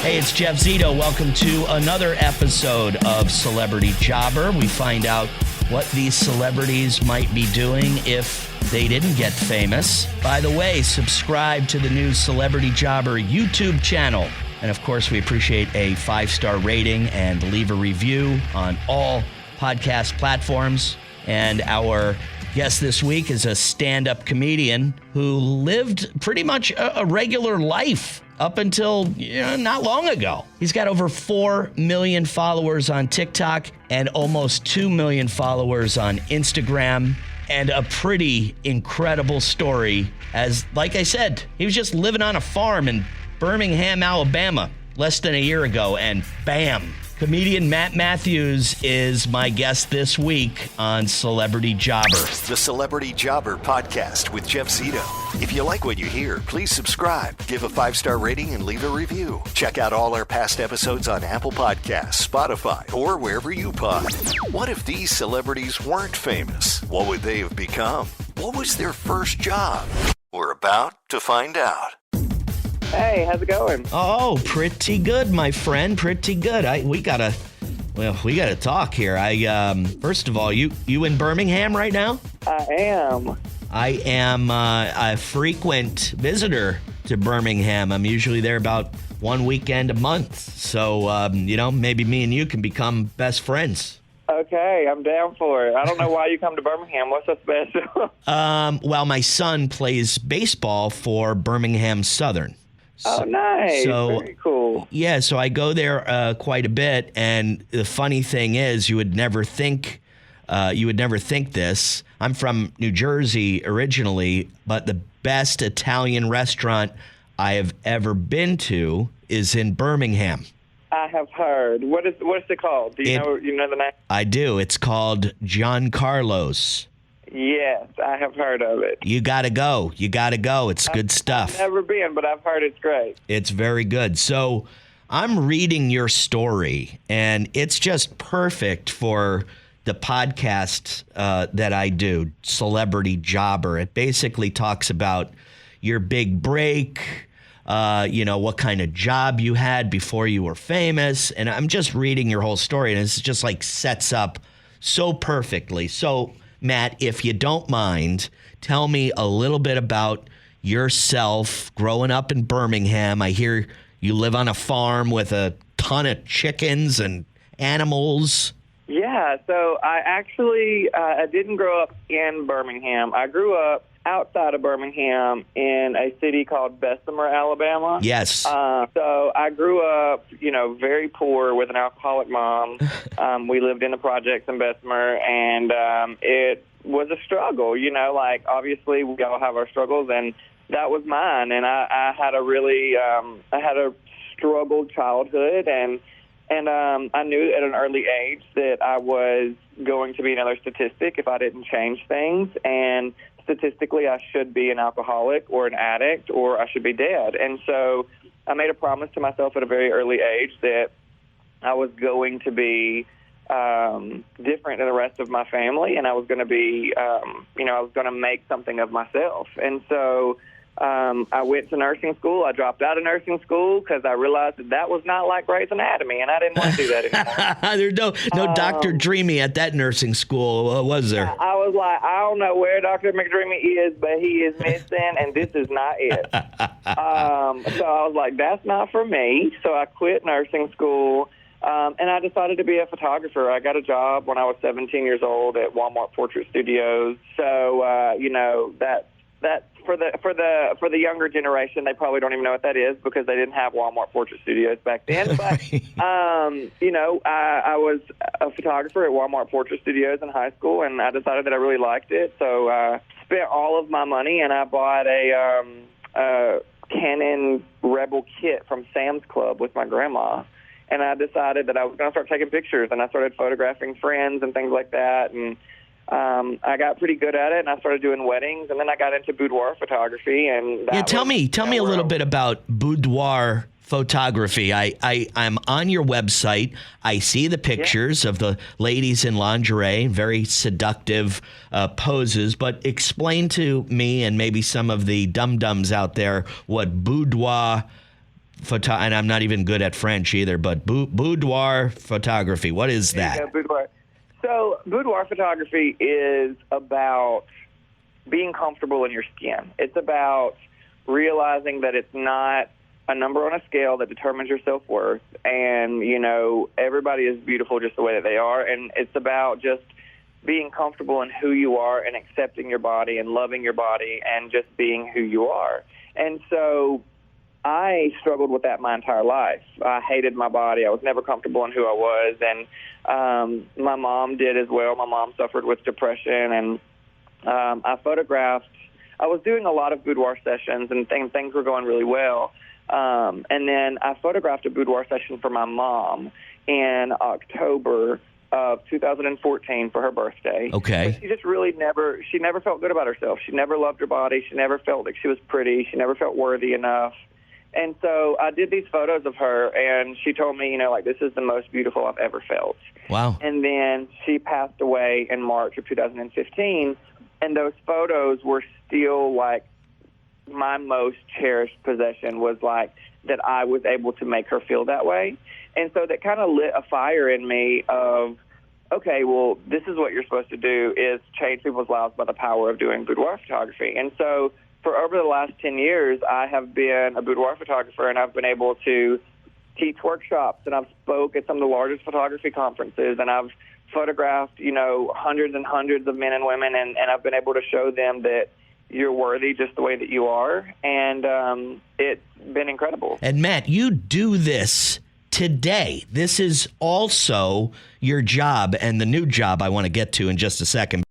Hey, it's Jeff Zito. Welcome to another episode of Celebrity Jobber. We find out what these celebrities might be doing if they didn't get famous. By the way, subscribe to the new Celebrity Jobber YouTube channel. And of course, we appreciate a 5-star rating and leave a review on all podcast platforms. And our guest this week is a stand-up comedian who lived pretty much a regular life up until not long ago. He's got over 4 million followers on TikTok and almost 2 million followers on Instagram. And a pretty incredible story as, like I said, he was just living on a farm in Birmingham, Alabama less than a year ago, and bam. Comedian Matt Mathews is my guest this week on Celebrity Jobber. The Celebrity Jobber podcast with Jeff Zito. If you like what you hear, please subscribe, give a 5-star rating, and leave a review. Check out all our past episodes on Apple Podcasts, Spotify, or wherever you pod. What if these celebrities weren't famous? What would they have become? What was their first job? We're about to find out. Hey, how's it going? Oh, pretty good, my friend. Pretty good. We gotta talk here. First of all, you in Birmingham right now? I am. I am a frequent visitor to Birmingham. I'm usually there about one weekend a month. So, maybe me and you can become best friends. Okay, I'm down for it. I don't know why you come to Birmingham. What's so special? Well, my son plays baseball for Birmingham Southern. Oh, nice. So, very cool. Yeah, so I go there quite a bit, and the funny thing is, you would never think this. I'm from New Jersey originally, but the best Italian restaurant I have ever been to is in Birmingham. I have heard. What's it called? Do you know the name? I do. It's called Giancarlo's. Yes, I have heard of it. You gotta go. It's good stuff. I've never been, but I've heard it's great. It's very good. So I'm reading your story, and it's just perfect for the podcast that I do, Celebrity Jobber. It basically talks about your big break, what kind of job you had before you were famous. And I'm just reading your whole story, and it's just like sets up so perfectly. So Matt, if you don't mind, tell me a little bit about yourself growing up in Birmingham. I hear you live on a farm with a ton of chickens and animals. Yeah, so I actually I didn't grow up in Birmingham. I grew up outside of Birmingham in a city called Bessemer, Alabama. Yes. So I grew up, very poor with an alcoholic mom. We lived in the projects in Bessemer, and it was a struggle, obviously we all have our struggles, and that was mine. And I had a really, I had a struggled childhood, and I knew at an early age that I was going to be another statistic if I didn't change things. And statistically, I should be an alcoholic or an addict, or I should be dead. And so I made a promise to myself at a very early age that I was going to be different than the rest of my family, and I was going to be, I was going to make something of myself. And so I went to nursing school. I dropped out of nursing school because I realized that was not like Grey's Anatomy, and I didn't want to do that anymore. There's no Dr. Dreamy at that nursing school, was there? I was like, I don't know where Dr. McDreamy is, but he is missing, and this is not it. So I was like, that's not for me. So I quit nursing school, and I decided to be a photographer. I got a job when I was 17 years old at Walmart Portrait Studios. So, that for the younger generation, they probably don't even know what that is because they didn't have Walmart Portrait Studios back then. But I was a photographer at Walmart Portrait Studios in high school, and I decided that I really liked it. So I spent all of my money, and I bought a Canon Rebel kit from Sam's Club with my grandma. And I decided that I was going to start taking pictures, and I started photographing friends and things like that. And I got pretty good at it, and I started doing weddings, and then I got into Budior Photography. And tell me a little bit about Budior Photography. I'm on your website. I see the pictures of the ladies in lingerie, very seductive poses. But explain to me and maybe some of the dum-dums out there what Budior and I'm not even good at French either, but Budior Photography. What is that? Yeah, Budior. So Budior Photography is about being comfortable in your skin. It's about realizing that it's not a number on a scale that determines your self-worth, and, you know, everybody is beautiful just the way that they are, and it's about just being comfortable in who you are and accepting your body and loving your body and just being who you are. And so I struggled with that my entire life. I hated my body. I was never comfortable in who I was, and my mom did as well. My mom suffered with depression, and I photographed. I was doing a lot of boudoir sessions, and things were going really well. And then I photographed a boudoir session for my mom in October of 2014 for her birthday. Okay. But she just really never felt good about herself. She never loved her body. She never felt like she was pretty. She never felt worthy enough. And so I did these photos of her, and she told me, you know, like, this is the most beautiful I've ever felt. Wow. And then she passed away in March of 2015, and those photos were still, like, my most cherished possession, was, like, that I was able to make her feel that way. And so that kind of lit a fire in me of, okay, well, this is what you're supposed to do, is change people's lives by the power of doing boudoir photography. And so for over the last 10 years, I have been a boudoir photographer, and I've been able to teach workshops, and I've spoke at some of the largest photography conferences, and I've photographed, you know, hundreds and hundreds of men and women, and I've been able to show them that you're worthy just the way that you are, and it's been incredible. And Matt, you do this today. This is also your job, and the new job I want to get to in just a second,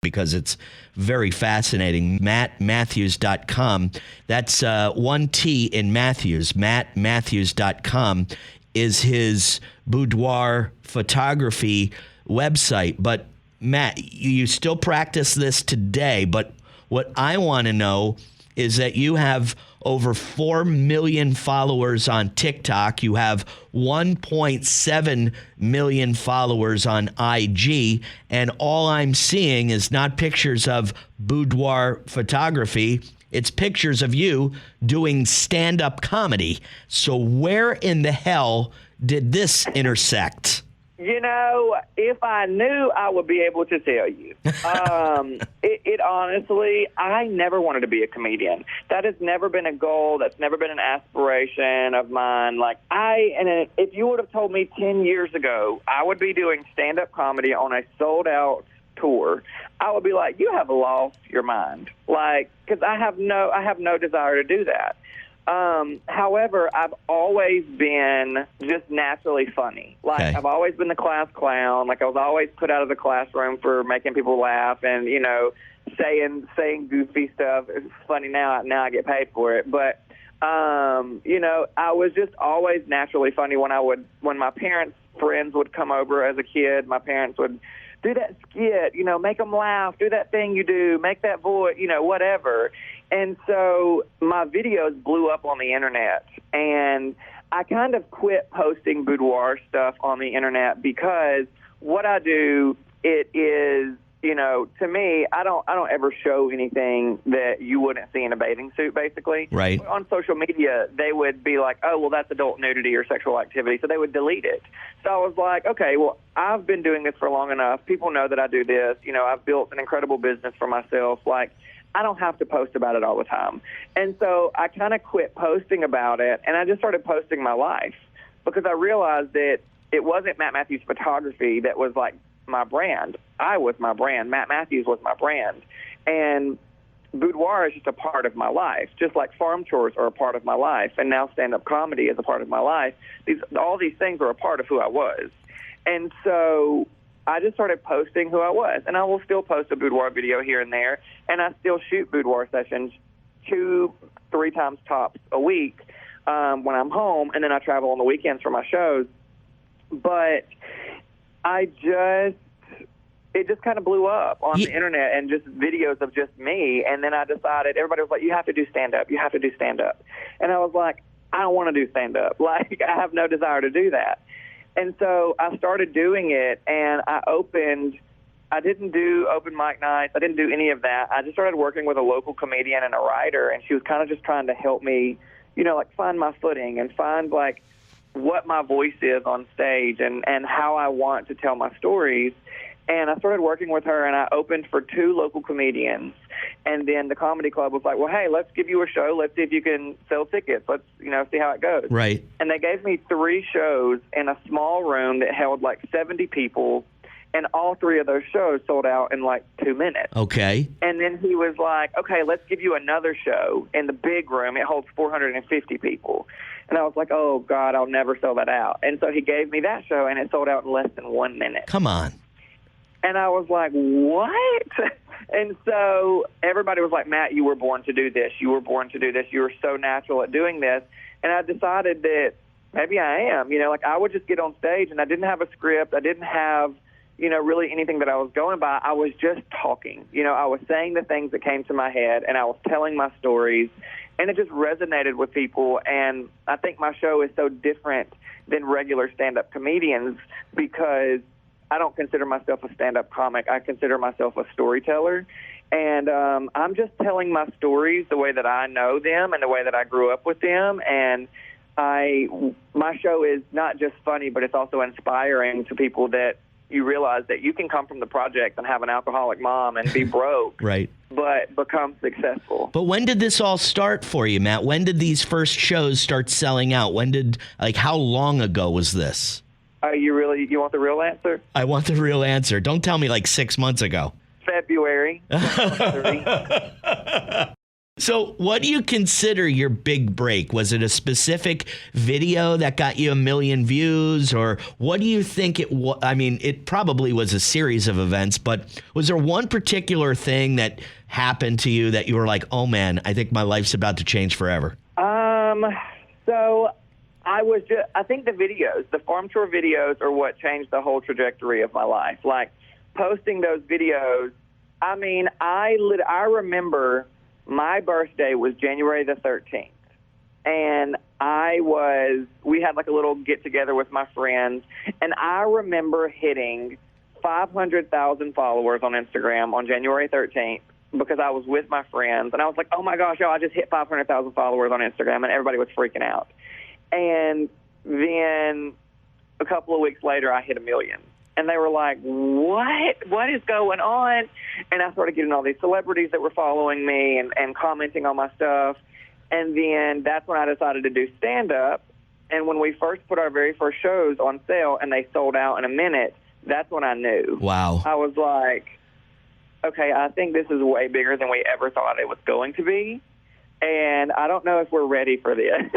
because it's very fascinating. MattMathews.com. That's one T in Mathews. MattMathews.com is his boudoir photography website. But Matt, you still practice this today, but what I want to know is that you have over 4 million followers on TikTok. You have 1.7 million followers on IG. And all I'm seeing is not pictures of boudoir photography. It's pictures of you doing stand-up comedy. So where in the hell did this intersect? You know, if I knew, I would be able to tell you. It honestly, I never wanted to be a comedian. That has never been a goal. That's never been an aspiration of mine. Like, if you would have told me 10 years ago I would be doing stand-up comedy on a sold-out tour, I would be like, you have lost your mind. Like, because I have no desire to do that. However, I've always been just naturally funny. Like, okay. I've always been the class clown. Like, I was always put out of the classroom for making people laugh and, you know, saying goofy stuff. It's funny now I get paid for it. But, you know, I was just always naturally funny. When my parents' friends would come over as a kid, my parents would do that skit, you know, make them laugh, do that thing you do, make that voice, you know, whatever. And so my videos blew up on the internet, and I kind of quit posting boudoir stuff on the internet because what I do, it is, you know, to me, I don't ever show anything that you wouldn't see in a bathing suit, basically. Right. On social media, they would be like, oh, well, that's adult nudity or sexual activity, so they would delete it. So I was like, okay, well, I've been doing this for long enough. People know that I do this. You know, I've built an incredible business for myself. Like, I don't have to post about it all the time. And so I kind of quit posting about it, and I just started posting my life because I realized that it wasn't Matt Mathews Photography that was like my brand. I was my brand. Matt Mathews was my brand. And boudoir is just a part of my life, just like farm chores are a part of my life, and now stand-up comedy is a part of my life. All these things are a part of who I was. And so I just started posting who I was, and I will still post a boudoir video here and there, and I still shoot boudoir sessions 2-3 times tops a week when I'm home, and then I travel on the weekends for my shows. But it just kind of blew up on the internet and just videos of just me, and then I decided, everybody was like, you have to do stand-up, you have to do stand-up. And I was like, I don't want to do stand-up. Like, I have no desire to do that. And so I started doing it, and I didn't do open mic nights. I didn't do any of that. I just started working with a local comedian and a writer, and she was kind of just trying to help me like find my footing and find like what my voice is on stage and how I want to tell my stories. And I started working with her, and I opened for 2 local comedians. And then the comedy club was like, well, hey, let's give you a show. Let's see if you can sell tickets. Let's, see how it goes. Right. And they gave me 3 shows in a small room that held like 70 people. And all 3 of those shows sold out in like 2 minutes. Okay. And then he was like, okay, let's give you another show in the big room. It holds 450 people. And I was like, oh, God, I'll never sell that out. And so he gave me that show, and it sold out in less than 1 minute. Come on. And I was like, what? And so everybody was like, Matt, you were born to do this. You were born to do this. You were so natural at doing this. And I decided that maybe I am. Like I would just get on stage, and I didn't have a script. I didn't have, really anything that I was going by. I was just talking. I was saying the things that came to my head, and I was telling my stories. And it just resonated with people. And I think my show is so different than regular stand-up comedians because I don't consider myself a stand-up comic. I consider myself a storyteller. And I'm just telling my stories the way that I know them and the way that I grew up with them. And my show is not just funny, but it's also inspiring to people that you realize that you can come from the project and have an alcoholic mom and be broke, right, but become successful. But when did this all start for you, Matt? When did these first shows start selling out? How long ago was this? You want the real answer? I want the real answer. Don't tell me like 6 months ago. February. So what do you consider your big break? Was it a specific video that got you 1 million views, or what do you think it was? I mean, it probably was a series of events, but was there one particular thing that happened to you that you were like, oh man, I think my life's about to change forever? So I think the farm tour videos are what changed the whole trajectory of my life. Like posting those videos. I mean, I remember my birthday was January the 13th, and we had like a little get-together with my friends, and I remember hitting 500,000 followers on Instagram on January 13th because I was with my friends, and I was like, oh my gosh, y'all, I just hit 500,000 followers on Instagram, and everybody was freaking out. And then a couple of weeks later, I hit 1 million. And they were like, what? What is going on? And I started getting all these celebrities that were following me and commenting on my stuff. And then that's when I decided to do stand-up. And when we first put our very first shows on sale and they sold out in a minute, that's when I knew. Wow. I was like, okay, I think this is way bigger than we ever thought it was going to be. And I don't know if we're ready for this.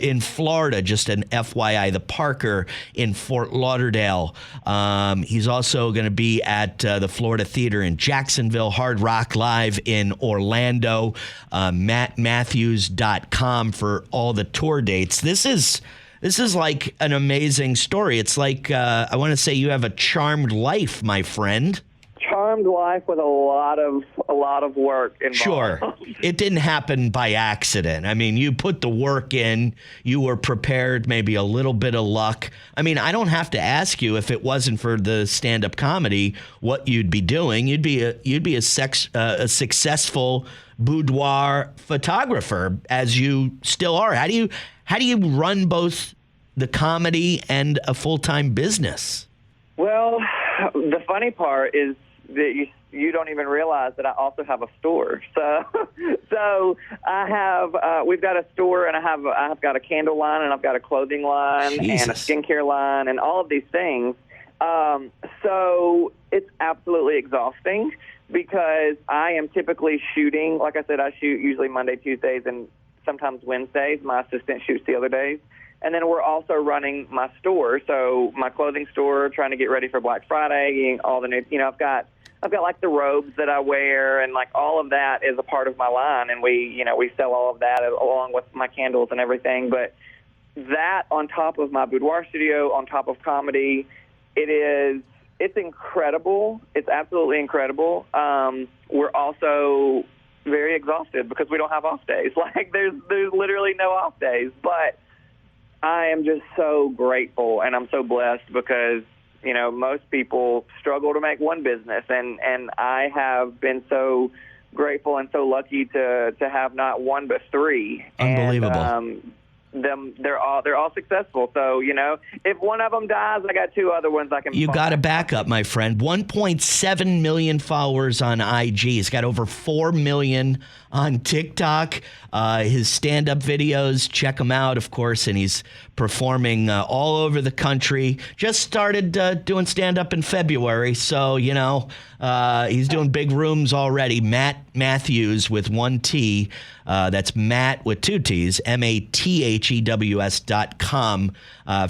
In Florida, just an FYI, the Parker in Fort Lauderdale. He's also going to be at the Florida Theater in Jacksonville, Hard Rock Live in Orlando, mattmathews.com for all the tour dates. This is like an amazing story. It's like, I want to say you have a charmed life, my friend. Charmed life with a lot of work involved. Sure. It didn't happen by accident. I mean, you put the work in, you were prepared, maybe a little bit of luck. I mean, I don't have to ask you if it wasn't for the stand-up comedy what you'd be doing. You'd be a successful boudoir photographer, as you still are. How do you run both the comedy and a full-time business? Well, the funny part is that you don't even realize that I also have a store. So I have we've got a store, and I've got a candle line, and I've got a clothing line, Jesus. and a skincare line, and all of these things. So it's absolutely exhausting because I am typically shooting. Like I said, I shoot usually Monday, Tuesdays, and sometimes Wednesdays. My assistant shoots the other days. And then we're also running my store, so my clothing store, trying to get ready for Black Friday, getting all the new, I've got like the robes that I wear, and like all of that is a part of my line, and we sell all of that along with my candles and everything. But that on top of my boudoir studio, on top of comedy, it's incredible. It's absolutely incredible. We're also very exhausted because we don't have off days. Like there's literally no off days, but I am just so grateful, and I'm so blessed because, most people struggle to make one business, and I have been so grateful and so lucky to have not one but three. Unbelievable. And, they're all successful. So, if one of them dies, I got two other ones I can. You got a backup, my friend. 1.7 million followers on IG. He's got over 4 million on TikTok. His stand-up videos, check him out, of course, and he's performing all over the country. Just started doing stand-up in February, so, he's doing big rooms already. Matt Mathews with one T. That's Matt with two T's, MATHEWS.com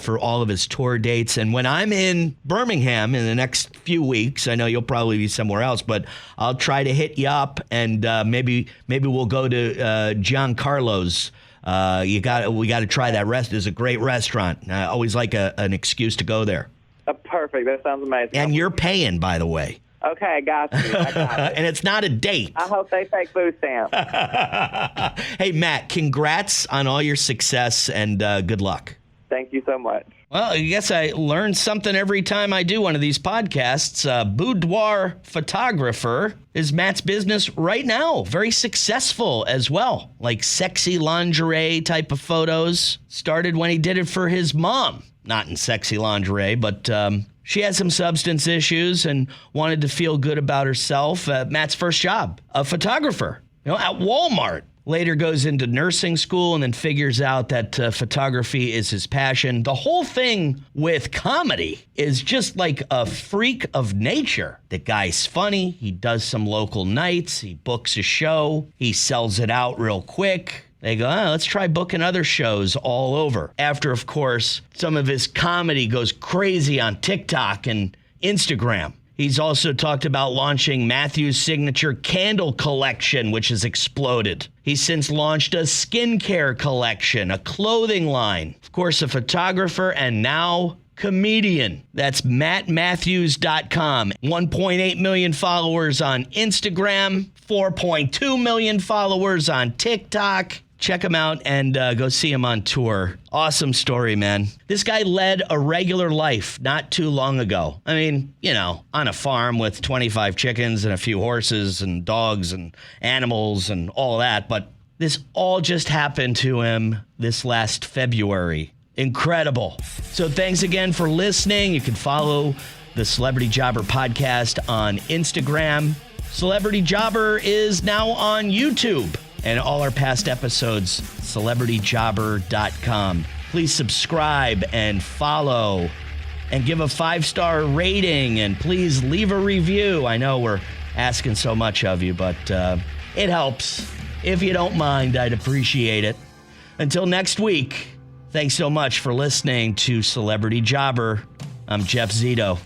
for all of his tour dates. And when I'm in Birmingham in the next few weeks, I know you'll probably be somewhere else, but I'll try to hit you up, and maybe we'll go to Giancarlo's. We got to try that rest. It's a great restaurant. I always like an excuse to go there. Perfect. That sounds amazing. And you're paying, by the way. Okay, I got you. And it's not a date. I hope they take food stamps. Hey, Matt, congrats on all your success, and good luck. Thank you so much. Well, I guess I learn something every time I do one of these podcasts. Budior Photographer is Matt's business right now. Very successful as well. Like sexy lingerie type of photos. Started when he did it for his mom. Not in sexy lingerie, but she had some substance issues and wanted to feel good about herself. Matt's first job, a photographer, at Walmart. Later goes into nursing school and then figures out that photography is his passion. The whole thing with comedy is just like a freak of nature. The guy's funny. He does some local nights. He books a show. He sells it out real quick. They go, let's try booking other shows all over. After, of course, some of his comedy goes crazy on TikTok and Instagram. He's also talked about launching Mathews' signature candle collection, which has exploded. He's since launched a skincare collection, a clothing line. Of course, a photographer and now comedian. That's mattmathews.com. 1.8 million followers on Instagram, 4.2 million followers on TikTok. Check him out and go see him on tour. Awesome story, man. This guy led a regular life not too long ago. I mean, on a farm with 25 chickens and a few horses and dogs and animals and all that. But this all just happened to him this last February. Incredible. So thanks again for listening. You can follow the Celebrity Jobber podcast on Instagram. Celebrity Jobber is now on YouTube. And all our past episodes, celebrityjobber.com. Please subscribe and follow and give a 5-star rating. And please leave a review. I know we're asking so much of you, but it helps. If you don't mind, I'd appreciate it. Until next week, thanks so much for listening to Celebrity Jobber. I'm Jeff Zito.